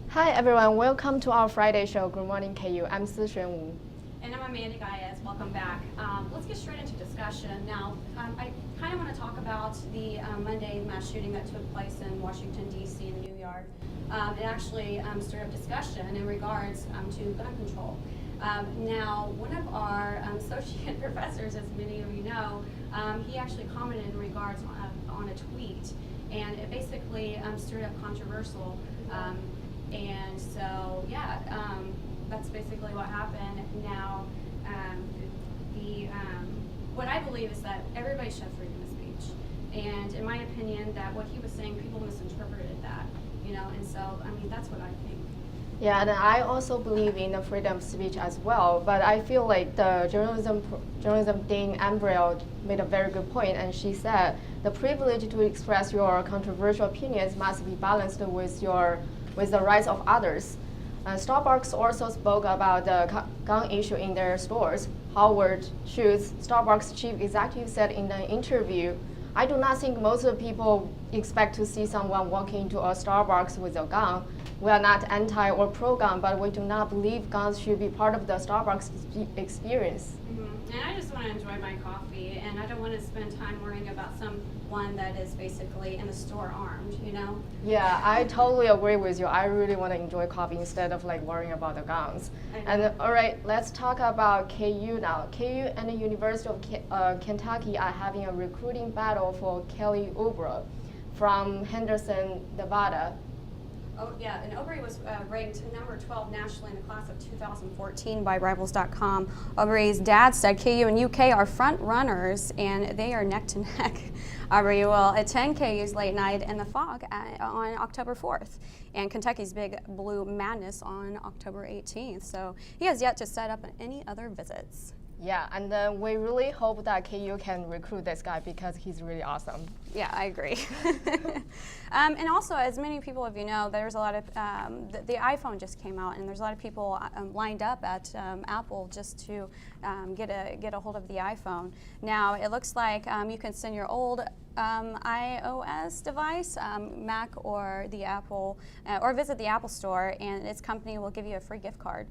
Hi everyone, welcome to our Friday show. Good morning, KU. I'm Sixuan Wu. And I'm Amanda Gaius. Welcome back. Let's get straight into discussion. Now, I kind of want to talk about the Monday mass shooting that took place in Washington, D.C. in the New Yard. It actually stirred up discussion in regards to gun control. Now, one of our associate professors, as many of you know, he actually commented in regards on a tweet, and it basically stirred up controversial. And so, yeah, that's basically what happened. Now, what I believe is that everybody should have freedom of speech. And in my opinion, that what he was saying, people misinterpreted that, you know, and so, I mean, that's what I think. Yeah, and I also believe in the freedom of speech as well, but I feel like the journalism Dean Ambriel made a very good point, and she said the privilege to express your controversial opinions must be balanced with the rights of others. Starbucks also spoke about the gun issue in their stores. Howard Schultz, Starbucks chief executive, said in an interview, "I do not think most of the people expect to see someone walking into a Starbucks with a gun. We are not anti or pro-gun, but we do not believe guns should be part of the Starbucks experience." And I just want to enjoy my coffee, and I don't want to spend time worrying about someone that is basically in the store armed, you know? Yeah, I totally agree with you. I really want to enjoy coffee instead of like worrying about the guns. And all right, let's talk about KU now. KU and the University of Kentucky are having a recruiting battle for Kelly Oubre from Henderson, Nevada. Oh, yeah, and Oubre was ranked number 12 nationally in the class of 2014 by Rivals.com. Aubre's dad said KU and UK are front runners, and they are neck to neck. Oubre will attend KU's late night in the fog on October 4th, and Kentucky's Big Blue Madness on October 18th. So he has yet to set up any other visits. Yeah, and we really hope that KU can recruit this guy because he's really awesome. Yeah, I agree. And also, as many people of you know, there's a lot of, the iPhone just came out, and there's a lot of people lined up at Apple just to get a hold of the iPhone. Now, it looks like you can send your old iOS device, Mac or the Apple, or visit the Apple Store, and its company will give you a free gift card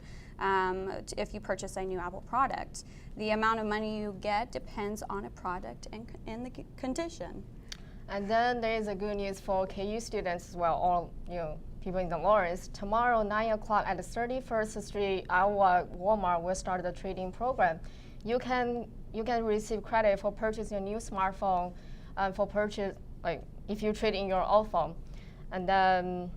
if you purchase a new Apple product. The amount of money you get depends on a product and the condition. And then there is a good news for KU students as well, all people in the Lawrence. Tomorrow, 9 o'clock at the 31st Street Iowa Walmart will start the trading program. You can receive credit for purchasing a new smartphone, for purchase, like if you trade in your old phone, and then.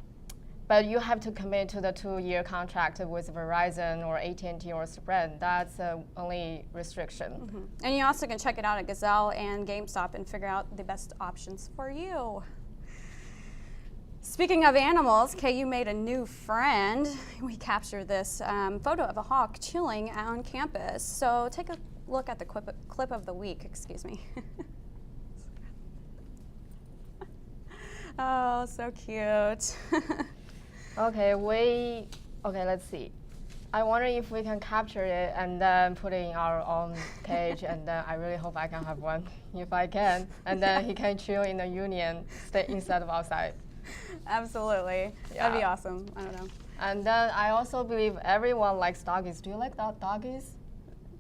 But you have to commit to the 2-year contract with Verizon or AT&T or Sprint. That's the only restriction. And you also can check it out at Gazelle and GameStop and figure out the best options for you. Speaking of animals, KU made a new friend. We captured this photo of a hawk chilling on campus. So take a look at the clip of the week, excuse me. Oh, so cute. Okay, let's see. I wonder if we can capture it and then put it in our own cage, and then I really hope I can have one, if I can. And then he can chill in the union, stay instead of outside. Absolutely. Yeah. That'd be awesome. I don't know. And then I also believe everyone likes doggies. Do you like doggies?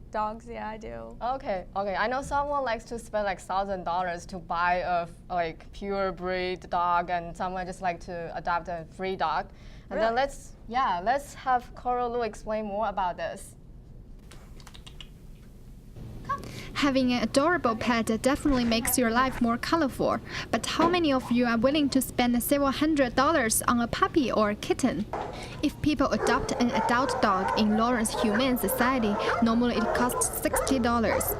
Dogs, yeah, I do. Okay. I know someone likes to spend like $1,000 to buy a like pure breed dog, and someone just like to adopt a free dog. And Really? then let's have Coral Lu explain more about this. Having an adorable pet definitely makes your life more colorful, but how many of you are willing to spend several $100s on a puppy or a kitten? If people adopt an adult dog in Lawrence Humane Society, normally it costs $60.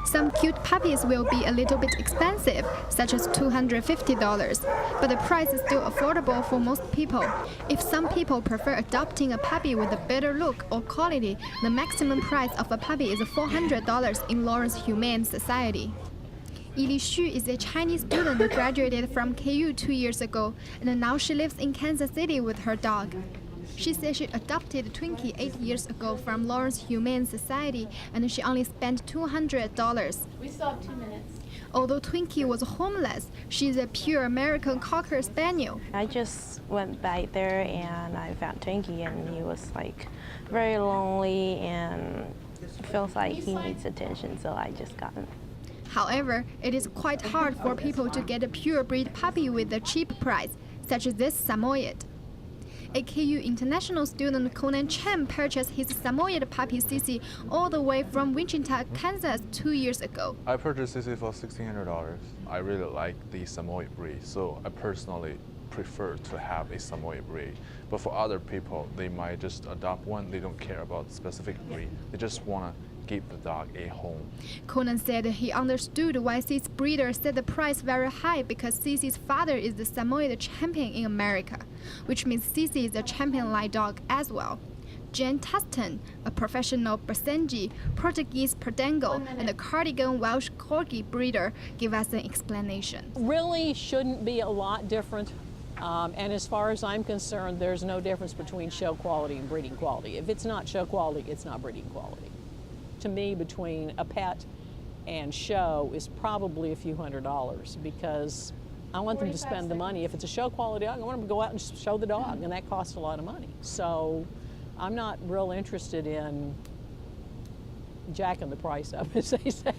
Some cute puppies will be a little bit expensive, such as $250, but the price is still affordable for most people. If some people prefer adopting a puppy with a better look or quality, the maximum price of a puppy is $400 in Lawrence Humane Society. Yili Xu is a Chinese student who graduated from KU 2 years ago, and now she lives in Kansas City with her dog. She says she adopted Twinkie 8 years ago from Lawrence Humane Society, and she only spent $200. We still have 2 minutes. Although Twinkie was homeless, she's a pure American Cocker Spaniel. I just went by there and I found Twinkie, and he was like very lonely and feels like he needs attention, so I just got him. However, it is quite hard for people to get a pure breed puppy with a cheap price, such as this Samoyed. A KU international student Conan Chen purchased his Samoyed puppy Sissy all the way from Wichita, Kansas 2 years ago. I purchased Sissy for $1,600. I really like the Samoyed breed, so I personally prefer to have a Samoyed breed. But for other people, they might just adopt one. They don't care about the specific breed. They just want to give the dog a home. Conan said he understood why Sissy's breeder set the price very high because Sissy's father is the Samoyed champion in America, which means Sissy is a champion-like dog as well. Jen Tuston, a professional Basenji, Portuguese Perdango, and a Cardigan Welsh Corgi breeder, give us an explanation. Really shouldn't be a lot different. And as far as I'm concerned, there's no difference between show quality and breeding quality. If it's not show quality, it's not breeding quality. To me, between a pet and show is probably a few $100s because I want them to spend the money. If it's a show quality dog, I want them to go out and show the dog, and that costs a lot of money. So I'm not real interested in jacking the price up, as they say.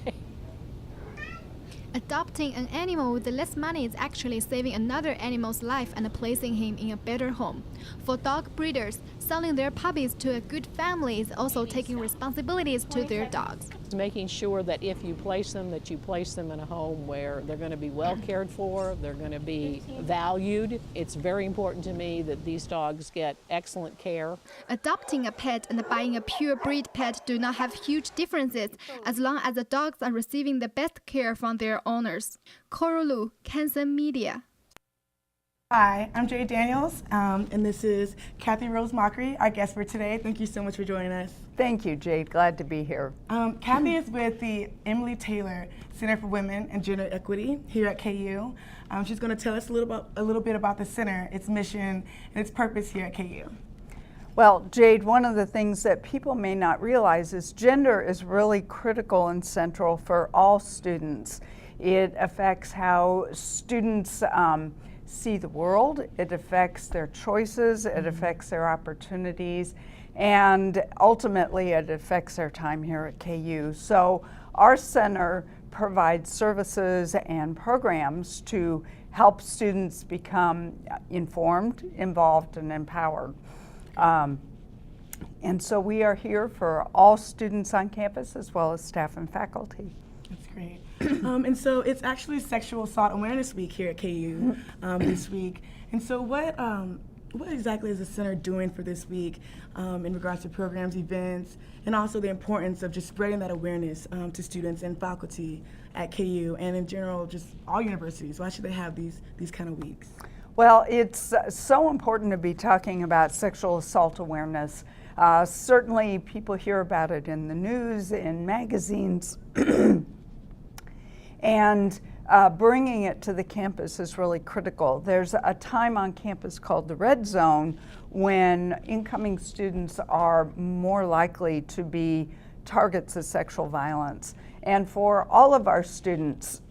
Adopting an animal with less money is actually saving another animal's life and placing him in a better home. For dog breeders, selling their puppies to a good family is also taking responsibilities to their dogs. Making sure that if you place them, that you place them in a home where they're going to be well cared for, they're going to be valued. It's very important to me that these dogs get excellent care. Adopting a pet and buying a pure breed pet do not have huge differences as long as the dogs are receiving the best care from their owners. Korolu, Kansas Media. Hi, I'm Jay Daniels, and this is Kathy Rose-Mockry, our guest for today. Thank you so much for joining us. Thank you, Jade. Glad to be here. Kathy is with the Emily Taylor Center for Women and Gender Equity here at KU. She's going to tell us a little bit about the center, its mission, and its purpose here at KU. Well, Jade, one of the things that people may not realize is gender is really critical and central for all students. It affects how students see the world, it affects their choices, it affects their opportunities, and ultimately it affects their time here at KU. So our center provides services and programs to help students become informed, involved, and empowered. And so we are here for all students on campus as well as staff and faculty. That's great. And so it's actually Sexual Assault Awareness Week here at KU this week. And so what exactly is the center doing for this week in regards to programs, events, and also the importance of just spreading that awareness to students and faculty at KU and in general just all universities? Why should they have these kind of weeks? Well, it's so important to be talking about sexual assault awareness. Certainly people hear about it in the news, in magazines, and bringing it to the campus is really critical. There's a time on campus called the red zone when incoming students are more likely to be targets of sexual violence. And for all of our students,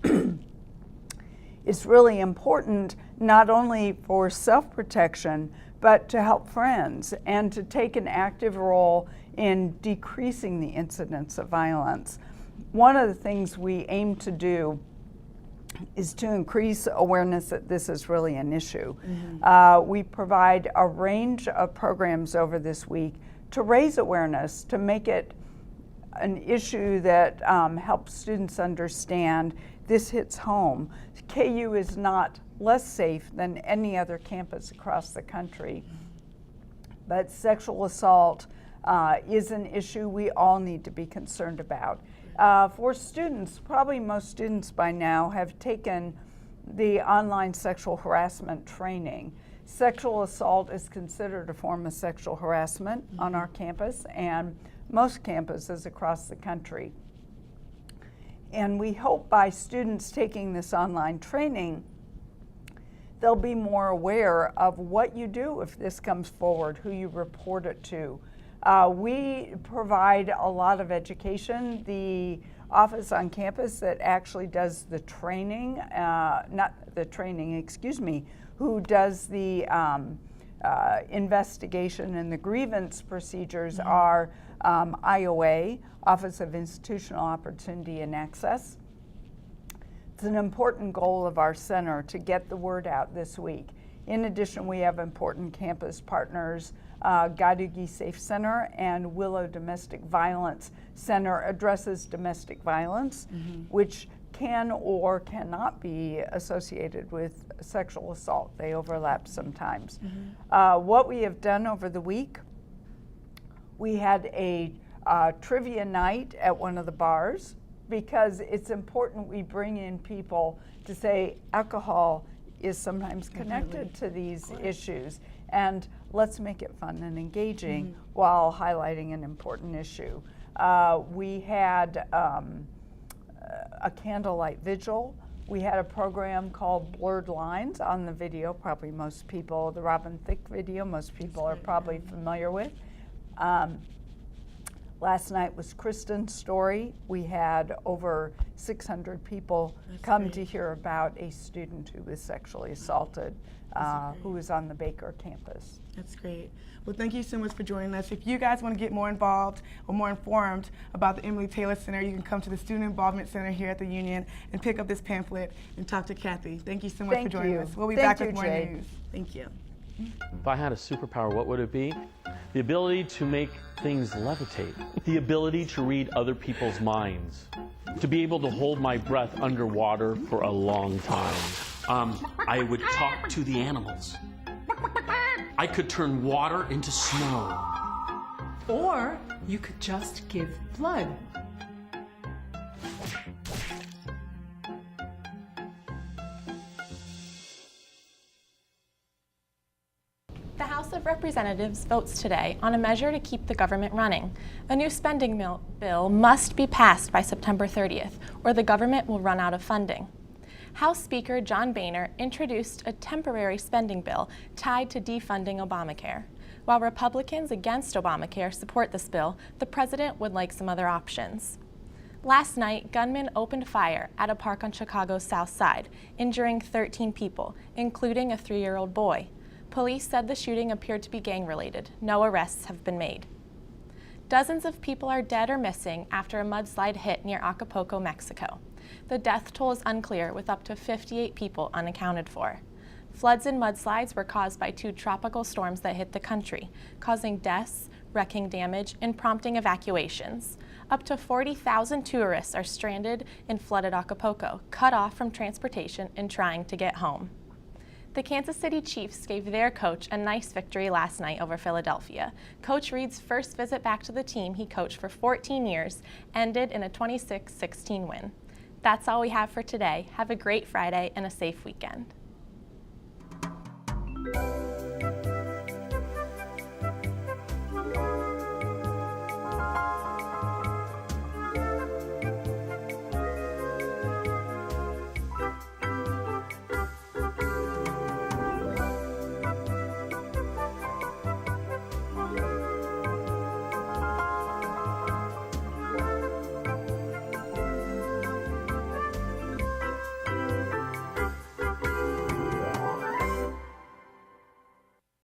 it's really important not only for self-protection, but to help friends and to take an active role in decreasing the incidence of violence. One of the things we aim to do is to increase awareness that this is really an issue. We provide a range of programs over this week to raise awareness, to make it an issue that helps students understand this hits home. KU is not less safe than any other campus across the country, but sexual assault is an issue we all need to be concerned about. For students, probably most students by now have taken the online sexual harassment training. Sexual assault is considered a form of sexual harassment on our campus and most campuses across the country. And we hope by students taking this online training, they'll be more aware of what you do if this comes forward, who you report it to. We provide a lot of education. The office on campus that actually does the training, who does the investigation and the grievance procedures are IOA, Office of Institutional Opportunity and Access. It's an important goal of our center to get the word out this week. In addition, we have important campus partners, Gadugi Safe Center and Willow Domestic Violence Center addresses domestic violence, which can or cannot be associated with sexual assault. They overlap sometimes. What we have done over the week, we had a trivia night at one of the bars because it's important we bring in people to say alcohol is sometimes connected to these issues, and let's make it fun and engaging while highlighting an important issue. We had a candlelight vigil. We had a program called Blurred Lines on the video, probably most people, the Robin Thicke video, most people are probably familiar with. Last night was Kristen's story. We had over 600 people come to hear about a student who was sexually assaulted, who was on the Baker campus. That's great. Well, thank you so much for joining us. If you guys want to get more involved or more informed about the Emily Taylor Center, you can come to the Student Involvement Center here at the Union and pick up this pamphlet and talk to Kathy. Thank you so much for joining us. We'll be back with more news. Thank you. If I had a superpower, what would it be? The ability to make things levitate. The ability to read other people's minds. To be able to hold my breath underwater for a long time. I would talk to the animals. I could turn water into snow. Or you could just give blood. The House of Representatives votes today on a measure to keep the government running. A new spending bill must be passed by September 30th, or the government will run out of funding. House Speaker John Boehner introduced a temporary spending bill tied to defunding Obamacare. While Republicans against Obamacare support this bill, the president would like some other options. Last night, gunmen opened fire at a park on Chicago's South Side, injuring 13 people, including a 3-year-old boy. Police said the shooting appeared to be gang-related. No arrests have been made. Dozens of people are dead or missing after a mudslide hit near Acapulco, Mexico. The death toll is unclear, with up to 58 people unaccounted for. Floods and mudslides were caused by 2 tropical storms that hit the country, causing deaths, wrecking damage, and prompting evacuations. Up to 40,000 tourists are stranded in flooded Acapulco, cut off from transportation and trying to get home. The Kansas City Chiefs gave their coach a nice victory last night over Philadelphia. Coach Reid's first visit back to the team he coached for 14 years ended in a 26-16 win. That's all we have for today. Have a great Friday and a safe weekend.